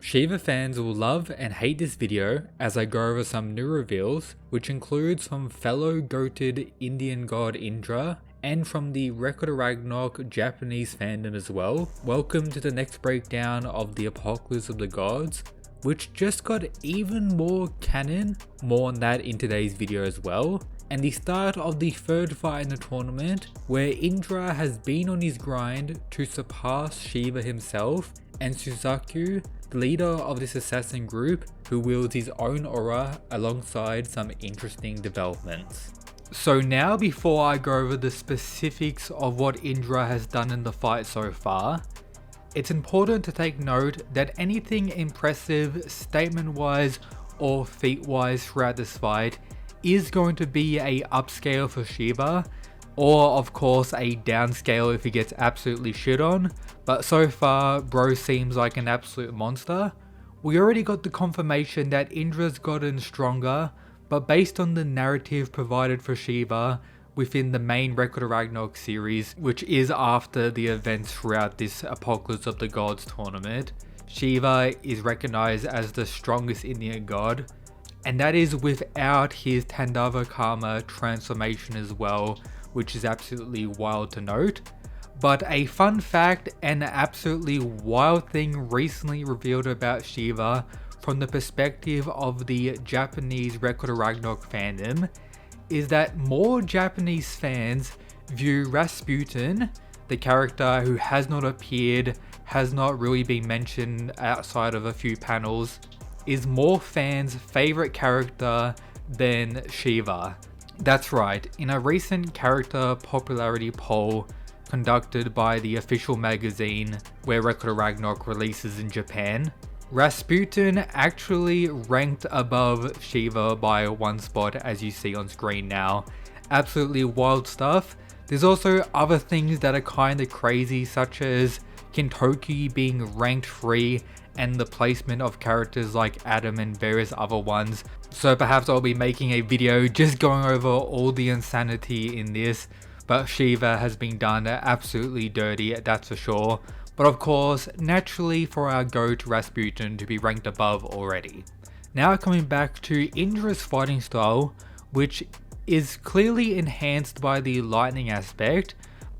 Shiva fans will love and hate this video as I go over some new reveals, which includes from fellow goated Indian god Indra and from the Record of Ragnarok Japanese fandom as well. Welcome to the next breakdown of the Apocalypse of the Gods, which just got even more canon, more on that in today's video as well, and the start of the third fight in the tournament where Indra has been on his grind to surpass Shiva himself, and Suzaku, the leader of this assassin group who wields his own aura, alongside some interesting developments. So now, before I go over the specifics of what Indra has done in the fight so far, it's important to take note that anything impressive statement wise or feat wise throughout this fight is going to be a upscale for Shiva, or of course a downscale if he gets absolutely shit on, but so far bro seems like an absolute monster. We already got the confirmation that Indra's gotten stronger, but based on the narrative provided for Shiva within the main Record of Ragnarok series, which is after the events throughout this Apocalypse of the Gods tournament, Shiva is recognized as the strongest Indian god, and that is without his Tandava Karma transformation as well, which is absolutely wild to note. But a fun fact and absolutely wild thing recently revealed about Shiva from the perspective of the Japanese Record of Ragnarok fandom is that more Japanese fans view Rasputin, the character who has not appeared, has not really been mentioned outside of a few panels, is more fans' favorite character than Shiva. That's right, in a recent character popularity poll conducted by the official magazine where Record of Ragnarok releases in Japan, Rasputin actually ranked above Shiva by one spot, as you see on screen now. Absolutely wild stuff. There's also other things that are kinda crazy, such as Kintoki being ranked 3 and the placement of characters like Adam and various other ones. So perhaps I'll be making a video just going over all the insanity in this, but Shiva has been done absolutely dirty, that's for sure. But of course, naturally for our GOAT Rasputin to be ranked above already. Now coming back to Indra's fighting style, which is clearly enhanced by the lightning aspect,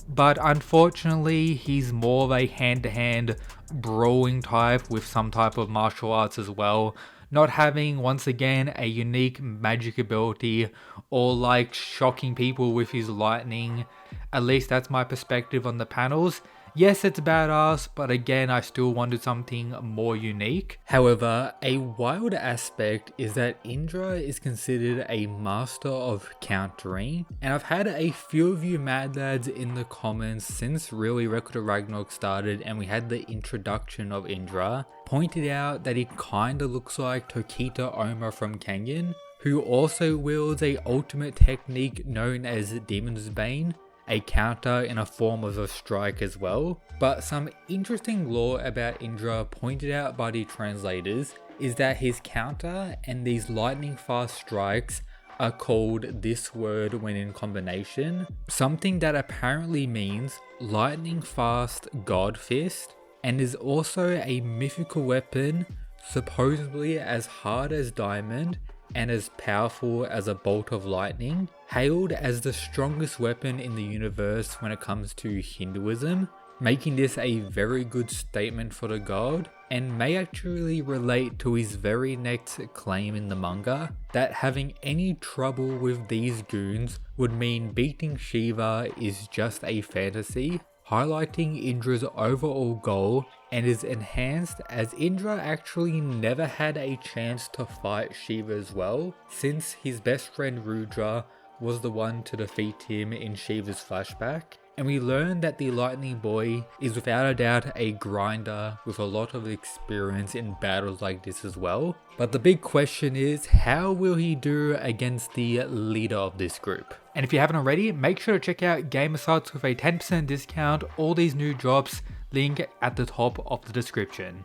but unfortunately he's more of a hand-to-hand brawling type with some type of martial arts as well, not having once again a unique magic ability or like shocking people with his lightning. At least that's my perspective on the panels. Yes, it's badass, but again, I still wanted something more unique. However, a wild aspect is that Indra is considered a master of countering, and I've had a few of you mad lads in the comments since really Record of Ragnarok started and we had the introduction of Indra, pointed out that he kinda looks like Tokita Oma from Kengan, who also wields a ultimate technique known as Demon's Bane, a counter in a form of a strike as well. But some interesting lore about Indra pointed out by the translators is that his counter and these lightning fast strikes are called this word when in combination, something that apparently means lightning fast god fist, and is also a mythical weapon supposedly as hard as diamond and as powerful as a bolt of lightning, hailed as the strongest weapon in the universe when it comes to Hinduism, making this a very good statement for the god, and may actually relate to his very next claim in the manga, that having any trouble with these goons would mean beating Shiva is just a fantasy, highlighting Indra's overall goal, and is enhanced as Indra actually never had a chance to fight Shiva as well, since his best friend Rudra was the one to defeat him in Shiva's flashback. And we learn that the Lightning Boy is without a doubt a grinder with a lot of experience in battles like this as well. But the big question is, how will he do against the leader of this group? And if you haven't already, make sure to check out Gamerstarts with a 10% discount, all these new drops, link at the top of the description.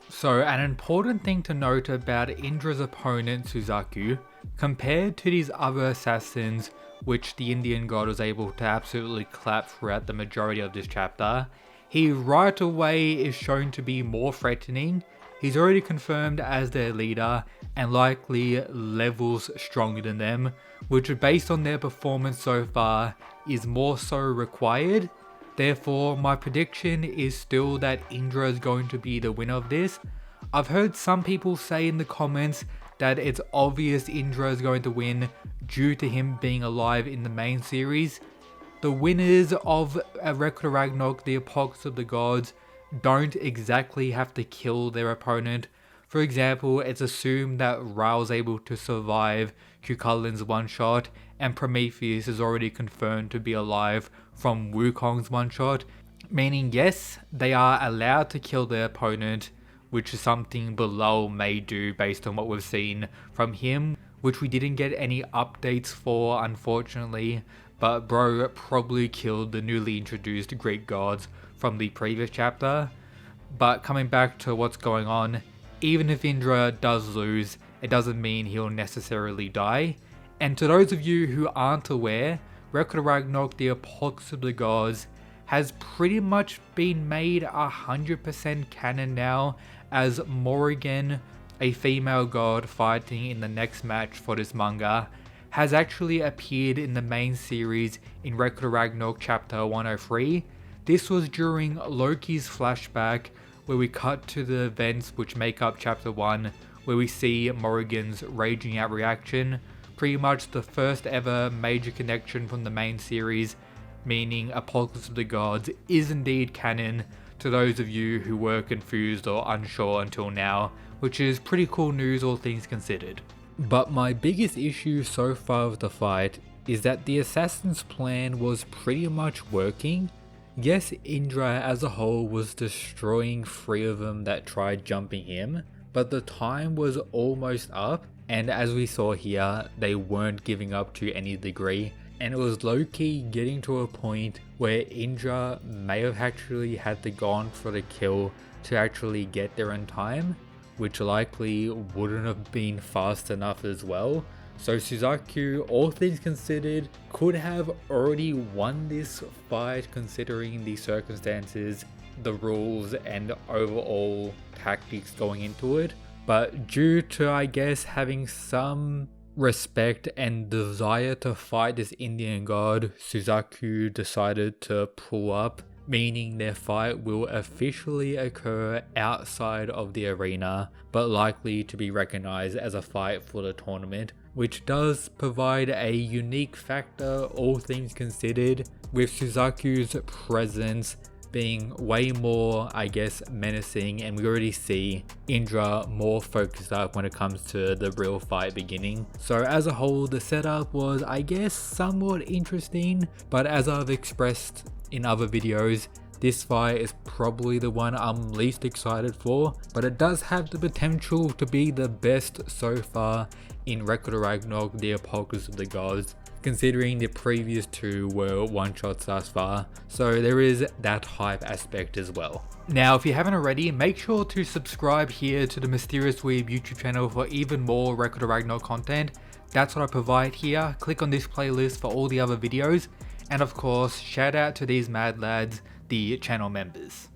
So an important thing to note about Indra's opponent Suzaku, compared to these other assassins which the Indian god was able to absolutely clap throughout the majority of this chapter, he right away is shown to be more threatening he's already confirmed as their leader and likely levels stronger than them, which based on their performance so far is more so required. Therefore, my prediction is still that Indra is going to be the winner of this. I've heard some people say in the comments that it's obvious Indra is going to win due to him being alive in the main series. The winners of Record of Ragnarok, the Apocalypse of the Gods, don't exactly have to kill their opponent. For example, it's assumed that Rao's able to survive Cuchulain's one-shot, and Prometheus is already confirmed to be alive from Wukong's one-shot, meaning yes, they are allowed to kill their opponent, which is something Bilal may do based on what we've seen from him, which we didn't get any updates for unfortunately, but bro probably killed the newly introduced Greek gods from the previous chapter. But coming back to what's going on, even if Indra does lose, it doesn't mean he'll necessarily die. And to those of you who aren't aware, Record of Ragnarok, the Apocalypse of the Gods, has pretty much been made 100% canon now, as Morrigan, a female god fighting in the next match for this manga, has actually appeared in the main series in Record of Ragnarok chapter 103. This was during Loki's flashback, where we cut to the events which make up chapter 1, where we see Morrigan's raging out reaction, pretty much the first ever major connection from the main series, meaning Apocalypse of the Gods is indeed canon to those of you who were confused or unsure until now, which is pretty cool news all things considered. But my biggest issue so far with the fight is that the assassin's plan was pretty much working. Yes, Indra as a whole was destroying 3 of them that tried jumping him, but the time was almost up, and as we saw here, they weren't giving up to any degree, and it was low-key getting to a point where Indra may have actually had to go on for the kill to actually get there in time, which likely wouldn't have been fast enough as well. So Suzaku, all things considered, could have already won this fight considering the circumstances, the rules, and overall tactics going into it. But due to, I guess, having some respect and desire to fight this Indian god, Suzaku decided to pull up, meaning their fight will officially occur outside of the arena, but likely to be recognized as a fight for the tournament, which does provide a unique factor, all things considered, with Suzaku's presence being way more, I guess, menacing, and we already see Indra more focused up when it comes to the real fight beginning. So as a whole, the setup was, I guess, somewhat interesting, but as I've expressed in other videos, this fight is probably the one I'm least excited for, but it does have the potential to be the best so far in Record of Ragnarok, the Apocalypse of the Gods, considering the previous 2 were one-shots thus far, so there is that hype aspect as well. Now, if you haven't already, make sure to subscribe here to the Mysterious Weeb YouTube channel for even more Record of Ragnarok content. That's what I provide here. Click on this playlist for all the other videos, and of course, shout out to these mad lads, the channel members.